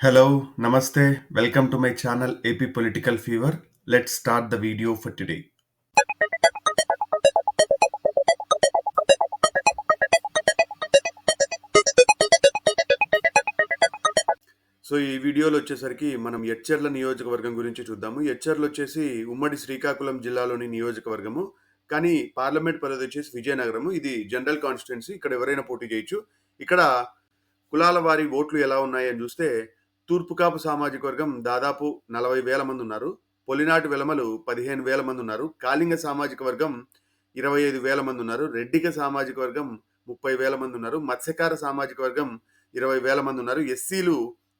Hello, Namaste. Welcome to my channel AP Political Fever. Let's start the video for today. So ఈ వీడియోలో వచ్చేసరికి మనం ఎచ్చెర్ల నియోజకవర్గం గురించి చూద్దాము. ఎచ్చెర్ల వచ్చేసి ఉమ్మడి శ్రీకాకుళం జిల్లాలోని నియోజకవర్గము. కానీ పార్లమెంట్ పరిధి వచ్చేసి విజయనగరము. ఇది జనరల్ కాన్స్టిట్యున్సీ. ఇక్కడ ఎవరైనా పోటీ చేయొచ్చు. ఇక్కడ కులాల వారి ఓట్లు ఎలా ఉన్నాయని చూస్తే తూర్పు కాపు సామాజిక వర్గం దాదాపు 40,000 మంది ఉన్నారు. పొలినాటి వెలమలు 15,000 మంది ఉన్నారు. కాళింగ సామాజిక వర్గం 25,000 మంది ఉన్నారు. రెడ్డిక సామాజిక వర్గం 30,000 మంది ఉన్నారు. మత్స్యకార సామాజిక వర్గం 20,000 మంది ఉన్నారు. ఎస్సీలు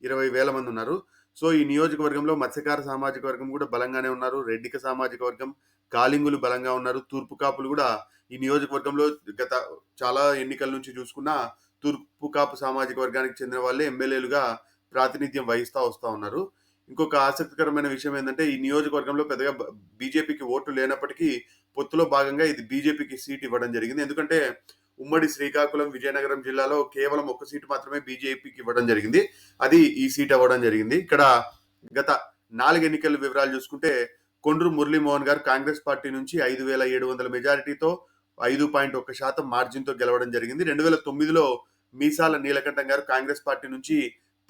20,000 మంది ఉన్నారు. సో ఈ నియోజకవర్గంలో మత్స్యకార సామాజిక వర్గం కూడా బలంగానే ఉన్నారు. రెడ్డిక సామాజిక వర్గం, కాళింగులు బలంగా ఉన్నారు. తూర్పు కాపులు కూడా ఈ నియోజకవర్గంలో గత చాలా ఎన్నికల నుంచి చూసుకున్నా తూర్పు కాపు సామాజిక వర్గానికి చెందిన వాళ్ళే ఎమ్మెల్యేలుగా ప్రాతినిధ్యం వహిస్తూ వస్తూ ఉన్నారు. ఇంకొక ఆసక్తికరమైన విషయం ఏంటంటే ఈ నియోజకవర్గంలో పెద్దగా బీజేపీకి ఓట్లు లేనప్పటికీ పొత్తులో భాగంగా ఇది బీజేపీకి సీట్ ఇవ్వడం జరిగింది. ఎందుకంటే ఉమ్మడి శ్రీకాకుళం విజయనగరం జిల్లాలో కేవలం ఒక్క సీటు మాత్రమే బీజేపీకి ఇవ్వడం జరిగింది. అది ఈ సీట్ అవ్వడం జరిగింది. ఇక్కడ గత 4 ఎన్నికల వివరాలు చూసుకుంటే కొండ్రు మురళీమోహన్ గారు కాంగ్రెస్ పార్టీ నుంచి 5,700 మెజారిటీతో 5.1% మార్జిన్తో గెలవడం జరిగింది. 2009లో మీసాల నీలకంఠం గారు కాంగ్రెస్ పార్టీ నుంచి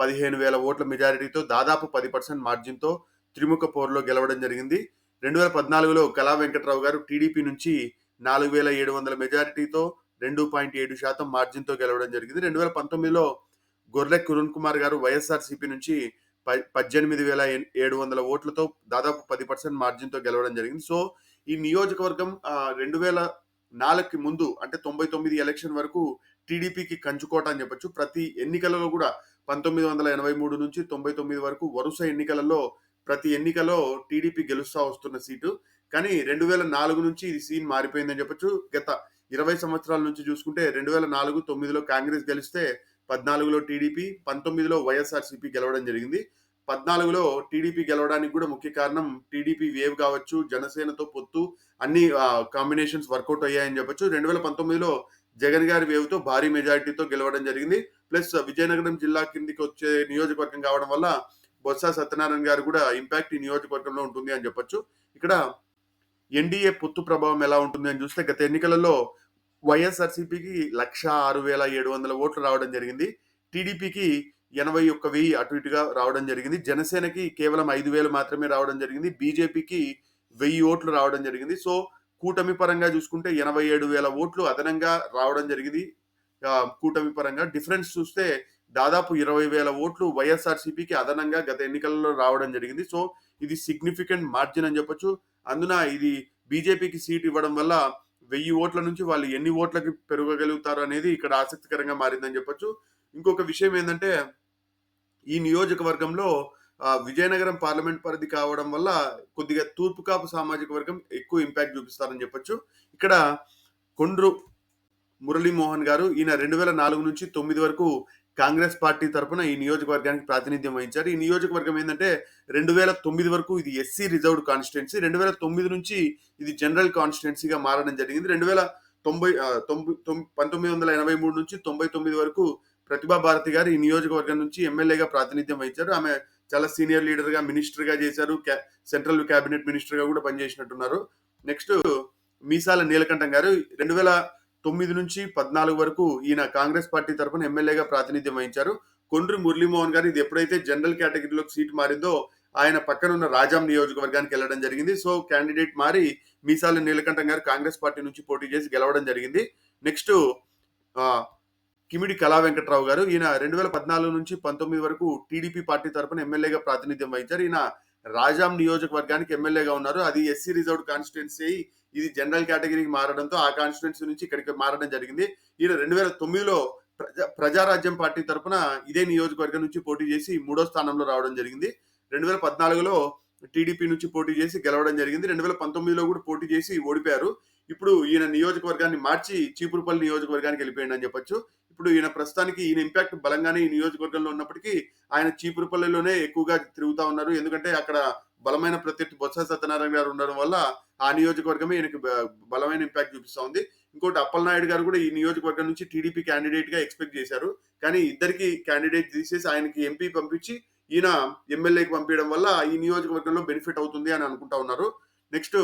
15,000 ఓట్ల మెజారిటీతో దాదాపు 10% మార్జిన్తో త్రిముఖ పోరులో గెలవడం జరిగింది. 2014లో కళా వెంకట్రావు గారు టీడీపీ నుంచి 4,700 మెజారిటీతో 2.7% మార్జిన్తో గెలవడం జరిగింది. 2019లో గొర్రె కిరణ్ కుమార్ గారు వైఎస్ఆర్సీపీ నుంచి 18,700 ఓట్లతో దాదాపు 10% మార్జిన్తో గెలవడం జరిగింది. సో ఈ నియోజకవర్గం 2004కి ముందు అంటే 99 ఎలక్షన్ వరకు టీడీపీకి కంచుకోట అని చెప్పొచ్చు. ప్రతి ఎన్నికలలో కూడా 1983 నుంచి 99 వరకు వరుస ఎన్నికలలో ప్రతి ఎన్నికలో టీడీపీ గెలుస్తా వస్తున్న సీటు. కానీ 2004 నుంచి ఇది సీన్ మారిపోయిందని చెప్పొచ్చు. గత 20 సంవత్సరాల నుంచి చూసుకుంటే 2004, 9లో కాంగ్రెస్ గెలిస్తే 14లో టీడీపీ, 19లో వైఎస్ఆర్సీపీ గెలవడం జరిగింది. 14లో టీడీపీ గెలవడానికి కూడా ముఖ్య కారణం టీడీపీ వేవ్ కావచ్చు, జనసేనతో పొత్తు అన్ని కాంబినేషన్స్ వర్కౌట్ అయ్యాయని చెప్పొచ్చు. 2019లో జగన్ గారి వేవ్తో భారీ మెజారిటీతో గెలవడం జరిగింది. ప్లస్ విజయనగరం జిల్లా కిందికి వచ్చే నియోజకవర్గం కావడం వల్ల బొత్స సత్యనారాయణ గారు కూడా ఇంపాక్ట్ ఈ నియోజకవర్గంలో ఉంటుంది అని చెప్పొచ్చు. ఇక్కడ ఎన్డీఏ పొత్తు ప్రభావం ఎలా ఉంటుంది అని చూస్తే గత ఎన్నికలలో వైఎస్ఆర్సీపీకి 106,700 ఓట్లు రావడం జరిగింది. టీడీపీకి 81,000 అటు ఇటుగా రావడం జరిగింది. జనసేనకి కేవలం 5,000 మాత్రమే రావడం జరిగింది. బీజేపీకి 1,000 ఓట్లు రావడం జరిగింది. సో కూటమి పరంగా చూసుకుంటే 87,000 ఓట్లు అదనంగా రావడం జరిగింది. కూటమి పరంగా డిఫరెన్స్ చూస్తే దాదాపు 20,000 ఓట్లు వైఎస్ఆర్సీపీకి అదనంగా గత ఎన్నికలలో రావడం జరిగింది. సో ఇది సిగ్నిఫికెంట్ మార్జిన్ అని చెప్పొచ్చు. అందున ఇది బీజేపీకి సీట్ ఇవ్వడం వల్ల 1000 ఓట్ల నుంచి వాళ్ళు ఎన్ని ఓట్లకి పెరగగలుగుతారు అనేది ఇక్కడ ఆసక్తికరంగా మారిందని చెప్పొచ్చు. ఇంకొక విషయం ఏంటంటే ఈ నియోజకవర్గంలో విజయనగరం పార్లమెంట్ పరిధి కావడం వల్ల కొద్దిగా తూర్పు కాపు సామాజిక వర్గం ఎక్కువ ఇంపాక్ట్ చూపిస్తారని చెప్పొచ్చు. ఇక్కడ కొండ్రు మురళీమోహన్ గారు ఈయన 2004 నుంచి 9 వరకు కాంగ్రెస్ పార్టీ తరఫున ఈ నియోజకవర్గానికి ప్రాతినిధ్యం వహించారు. ఈ నియోజకవర్గం ఏంటంటే 2009 వరకు ఇది ఎస్సీ రిజర్వ్డ్ కాన్స్టిట్యున్సీ. 2009 నుంచి ఇది జనరల్ కాన్స్టిట్యున్సీగా మారడం జరిగింది. 1983 నుంచి 99 వరకు ప్రతిభా భారతి గారు ఈ నియోజకవర్గం నుంచి ఎమ్మెల్యేగా ప్రాతినిధ్యం వహించారు. ఆమె చాలా సీనియర్ లీడర్ గా మినిస్టర్ గా చేశారు. సెంట్రల్ క్యాబినెట్ మినిస్టర్ గా కూడా పనిచేసినట్టున్నారు. నెక్స్ట్ మీసాల నీలకంఠం గారు 2009 నుంచి 14 వరకు ఈయన కాంగ్రెస్ పార్టీ తరఫున ఎమ్మెల్యేగా ప్రాతినిధ్యం వహించారు. కొండ్రి మురళీమోహన్ గారు ఇది ఎప్పుడైతే జనరల్ కేటగిరీలోకి సీట్ మారిందో ఆయన పక్కనున్న రాజాం నియోజకవర్గానికి వెళ్ళడం జరిగింది. సో క్యాండిడేట్ మారి మీసాల నీలకంఠం గారు కాంగ్రెస్ పార్టీ నుంచి పోటీ చేసి గెలవడం జరిగింది. నెక్స్ట్ కిమిడి కళా వెంకట్రావు గారు ఈయన 2014 నుంచి 19 వరకు టీడీపీ పార్టీ తరఫున ఎమ్మెల్యేగా ప్రాతినిధ్యం వహించారు. ఈయన రాజాం నియోజకవర్గానికి ఎమ్మెల్యేగా ఉన్నారు. అది ఎస్సీ రిజర్వ్డ్ కాన్స్టిట్యున్సీ. ఇది జనరల్ కేటగిరీకి మారడంతో ఆ కాన్స్టిట్యున్సీ నుంచి ఇక్కడికి మారడం జరిగింది. ఈయన 2009లో ప్రజారాజ్యం పార్టీ తరఫున ఇదే నియోజకవర్గం నుంచి పోటీ చేసి 3వ స్థానంలో రావడం జరిగింది. 2014లో టీడీపీ నుంచి పోటీ చేసి గెలవడం జరిగింది. 2019లో కూడా పోటీ చేసి ఓడిపోయారు. ఇప్పుడు ఈయన నియోజకవర్గాన్ని మార్చి చీపురుపల్లి నియోజకవర్గానికి వెళ్ళిపోయింది అని చెప్పొచ్చు. ఇప్పుడు ఈయన ప్రస్తుతానికి ఈయన ఇంపాక్ట్ బలంగానే ఈ నియోజకవర్గంలో ఉన్నప్పటికీ ఆయన చీపురుపల్లిలోనే ఎక్కువగా తిరుగుతా ఉన్నారు. ఎందుకంటే అక్కడ బలమైన ప్రత్యర్థి బొత్స సత్యనారాయణ గారు ఉండడం వల్ల ఆ నియోజకవర్గమే ఈయనకి బలమైన ఇంపాక్ట్ చూపిస్తా ఉంది. ఇంకోటి అప్పలనాయుడు గారు కూడా ఈ నియోజకవర్గం నుంచి టీడీపీ క్యాండిడేట్ గా ఎక్స్పెక్ట్ చేశారు. కానీ ఇద్దరికి క్యాండిడేట్ తీసేసి ఆయనకి ఎంపీ పంపించి ఈయన ఎమ్మెల్యేకి పంపించడం వల్ల ఈ నియోజకవర్గంలో బెనిఫిట్ అవుతుంది అని అనుకుంటా ఉన్నారు. నెక్స్ట్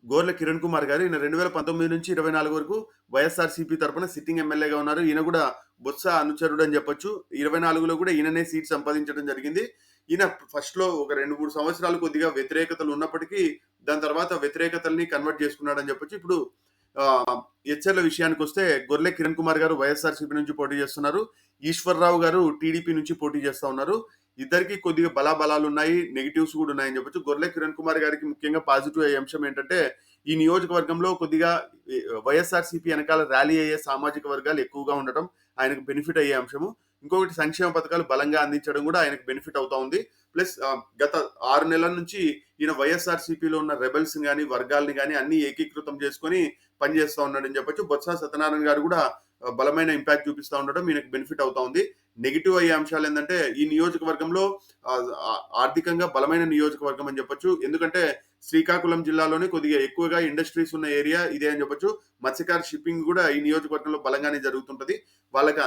గోర్ల కిరణ్ కుమార్ గారు ఈయన 2019 నుంచి 24 వరకు వైఎస్ఆర్సీపీ తరపున సిట్టింగ్ ఎమ్మెల్యేగా ఉన్నారు. ఈయన కూడా బొత్స అనుచరుడు అని చెప్పొచ్చు. 24లో కూడా ఈయననే సీట్ సంపాదించడం జరిగింది. ఈయన ఫస్ట్‌లో ఒక 2, 3 సంవత్సరాలు కొద్దిగా వ్యతిరేకతలు ఉన్నప్పటికీ దాని తర్వాత వ్యతిరేకతల్ని కన్వర్ట్ చేసుకున్నాడని చెప్పొచ్చు. ఇప్పుడు హెచ్ఆర్‌ల విషయానికొస్తే గొర్లె కిరణ్ కుమార్ గారు వైఎస్ఆర్సీపీ నుంచి పోటీ చేస్తున్నారు. ఈశ్వర్‌రావు గారు టీడీపీ నుంచి పోటీ చేస్తా ఉన్నారు. ఇద్దరికి కొద్దిగా బలాబలాలున్నాయి. నెగెటివ్స్ కూడా ఉన్నాయని చెప్పొచ్చు. గొర్లె కిరణ్ కుమార్ గారికి ముఖ్యంగా పాజిటివ్ అయ్యే అంశం ఏంటంటే, ఈ నియోజకవర్గంలో కొద్దిగా వైఎస్ఆర్‌సీపీ ఎనకాల ర్యాలీ అయ్యే సామాజిక వర్గాలు ఎక్కువగా ఉండటం ఆయనకు బెనిఫిట్ అయ్యే అంశము. ఇంకొకటి సంక్షేమ పథకాలు బలంగా అందించడం కూడా ఆయనకు బెనిఫిట్ అవుతా ఉంది. ప్లస్ గత 6 నెలల నుంచి ఈయన వైఎస్ఆర్‌సీపీలో ఉన్న రెబెల్స్‌ని గాని, వర్గాల్ని గాని అన్నీ ఏకీకృతం చేసుకొని పనిచేస్తా ఉన్నాడని చెప్పొచ్చు. బొత్స సత్యనారాయణ గారు కూడా బలమైన ఇంపాక్ట్ చూపిస్తా ఉండడం ఈయనకు బెనిఫిట్ అవుతా ఉంది. నెగెటివ్ అయ్యే అంశాలు ఏందంటే ఈ నియోజకవర్గంలో ఆర్థికంగా బలమైన నియోజకవర్గం అని చెప్పొచ్చు. ఎందుకంటే శ్రీకాకుళం జిల్లాలోనే కొద్దిగా ఎక్కువగా ఇండస్ట్రీస్ ఉన్న ఏరియా ఇదే అని చెప్పొచ్చు. మత్స్యకార షిప్పింగ్ కూడా ఈ నియోజకవర్గంలో బలంగానే జరుగుతుంటది. వాళ్ళకి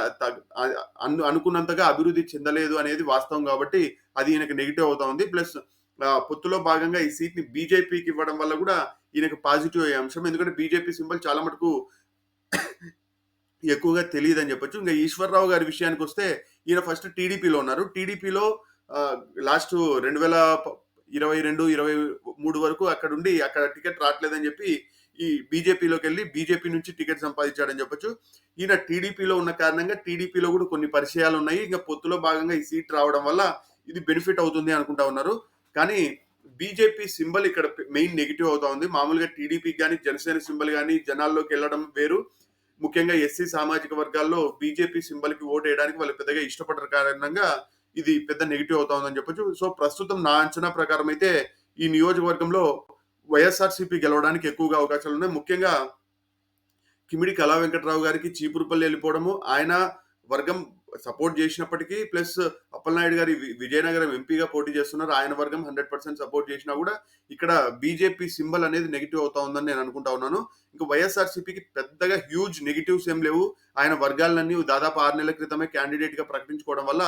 అనుకున్నంతగా అభివృద్ధి చెందలేదు అనేది వాస్తవం కాబట్టి అది ఈయనకు నెగెటివ్ అవుతా ఉంది. ప్లస్ పొత్తులో భాగంగా ఈ సీట్ ని బీజేపీకి ఇవ్వడం వల్ల కూడా ఈయనకు పాజిటివ్ అయ్యే అంశం. ఎందుకంటే బీజేపీ సింబల్ చాలా మటుకు ఎక్కువగా తెలీదని చెప్పొచ్చు. ఇంక ఈశ్వర్‌రావు గారి విషయానికొస్తే ఈయన ఫస్ట్ టీడీపీలో ఉన్నారు. టీడీపీలో లాస్ట్ 2022, 23 వరకు అక్కడుండి అక్కడ టికెట్ రాట్లేదని చెప్పి ఈ బీజేపీలోకెళ్ళి బీజేపీ నుంచి టికెట్ సంపాదించాడని చెప్పొచ్చు. ఈయన టీడీపీలో ఉన్న కారణంగా టీడీపీలో కూడా కొన్ని పరిచయాలున్నాయి. ఇంక పొత్తులో భాగంగా ఈ సీట్ రావడం వల్ల ఇది బెనిఫిట్ అవుతుంది అనుకుంటా ఉన్నారు. కానీ బీజేపీ సింబల్ ఇక్కడ మెయిన్ నెగెటివ్ అవుతా ఉంది. మామూలుగా టీడీపీకి గాని, జనసేన సింబల్ గాని జనాల్లోకెళ్ళడం వేరు. ముఖ్యంగా ఎస్సీ సామాజిక వర్గాల్లో బీజేపీ సింబల్ కి ఓటేయడానికి వాళ్ళు పెద్దగా ఇష్టపడరు కారణంగా ఇది పెద్ద నెగెటివ్ అవుతా ఉందని చెప్పొచ్చు. సో ప్రస్తుతం నా అంచనా ప్రకారం అయితే ఈ నియోజకవర్గంలో వైఎస్ఆర్సీపీ గెలవడానికి ఎక్కువగా అవకాశాలు ఉన్నాయి. ముఖ్యంగా కిమిడి కళా వెంకట్రావు గారికి చీపురుపల్లి వెళ్ళిపోవడము, ఆయన వర్గం సపోర్ట్ చేసినప్పటికీ ప్లస్ అప్పలనాయుడు గారి విజయనగరం ఎంపీగా పోటీ చేస్తున్నారు. ఆయన వర్గం 100% సపోర్ట్ చేసినా కూడా ఇక్కడ బీజేపీ సింబల్ అనేది నెగెటివ్ అవుతా ఉందని నేను అనుకుంటా ఉన్నాను. ఇంకా వైఎస్ఆర్సీపీకి పెద్దగా హ్యూజ్ నెగెటివ్స్ ఏం లేవు. ఆయన వర్గాలన్నీ దాదాపు 6 నెలల క్రితమే క్యాండిడేట్ గా ప్రకటించుకోవడం వల్ల,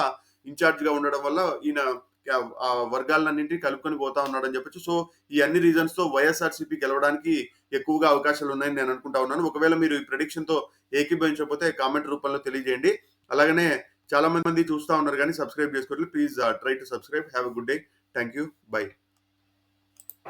ఇన్ఛార్జ్ గా ఉండడం వల్ల ఈయన ఆ వర్గాలన్నింటినీ కలుపుకొని పోతా ఉన్నాడని చెప్పొచ్చు. సో ఈ అన్ని రీజన్స్ తో వైఎస్ఆర్సీపీ గెలవడానికి ఎక్కువగా అవకాశాలు ఉన్నాయని నేను అనుకుంటా ఉన్నాను. ఒకవేళ మీరు ఈ ప్రెడిక్షన్ తో ఏకీభవించకపోతే కామెంట్ రూపంలో తెలియజేయండి. అలాగనే చాలా మంది చూస్తా ఉన్నారు కానీ సబ్స్క్రైబ్ చేసుకోవట్లేదు. Please try to subscribe. Have a good day. Thank you. By.